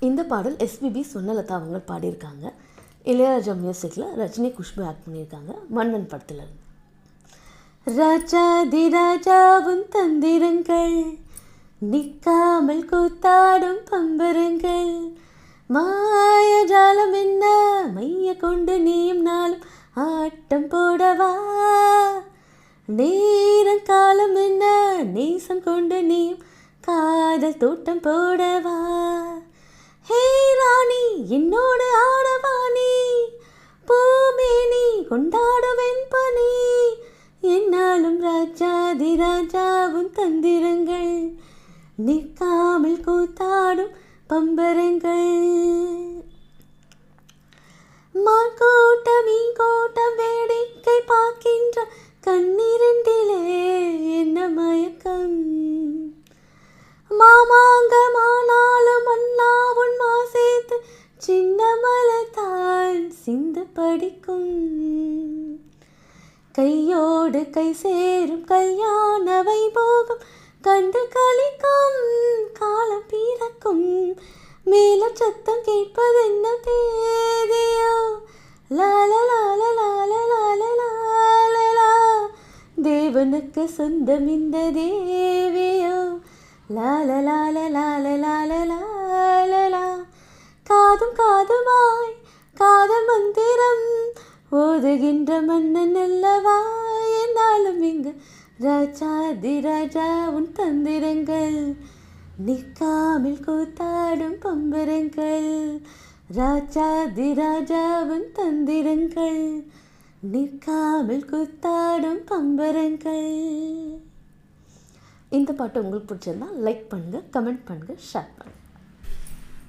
இந்த பாடல் எஸ்பிபி சுவர்ணலதா அவங்க பாடியிருக்காங்க. இளையராஜா மியூசிக்கில் ரஜினி குஷ்பு ஆக்ட் பண்ணியிருக்காங்க. மன்னன் படத்தில் இருந்து. ராஜாதி ராஜாவும் தந்திரங்கள் நிற்காமல் கூத்தாடும் பம்பரங்கள் மாயஜாலம் என்ன மைய கொண்டு நீயும் நாளும் ஆட்டம் போடவா நேரம் காலம் என்ன நேசம் கொண்டு நீயும் காதல் தோட்டம் போடவா ஹே ராணி என்னோடு ஆடவாணி பூமேனி கொண்டாடுவேன் பனி என்னாலும் ராஜாதி ராஜாவும் தந்திரங்கள் நிற்காமல் கூத்தாடும் பம்பரங்கள் மான் கூட்டம் மீன் கூட்டம் வேடிக்கை பார்க்கின்ற கண்ணிரண்டிலே என்ன மயக்கம் மாமாங்கமானாலும் அண்ணா உன் மாசேத்து சின்ன மலத்தான் சிந்து படிக்கும் கையோடு கை சேரும் கல்யாண வைபோகம் கண்டு கழிக்கும் காலம் பிறக்கும் மேல சத்தம் கேட்பதென்ன தேதியோ லால லால லால லால லால தேவனுக்கு சொந்தம் இந்த தேவியோ லால லால லால லால லால காதும் காதுமாய் காதல் மந்திரம் ஓதுகின்ற மன்னன் அல்லவா என்னாலும் இங்கு ராஜாதி ராஜா உன் தந்திரங்கள் நிற்காமல் கூத்தாடும் பம்பரங்கள் ராஜாதி ராஜா உன் தந்திரங்கள் நிற்காமல் கூத்தாடும் பம்பரங்கள். இந்த பாட்டு உங்களுக்கு பிடிச்சிருந்தா லைக் பண்ணுங்கள், கமெண்ட் பண்ணுங்கள், ஷேர் பண்ணுங்கள்.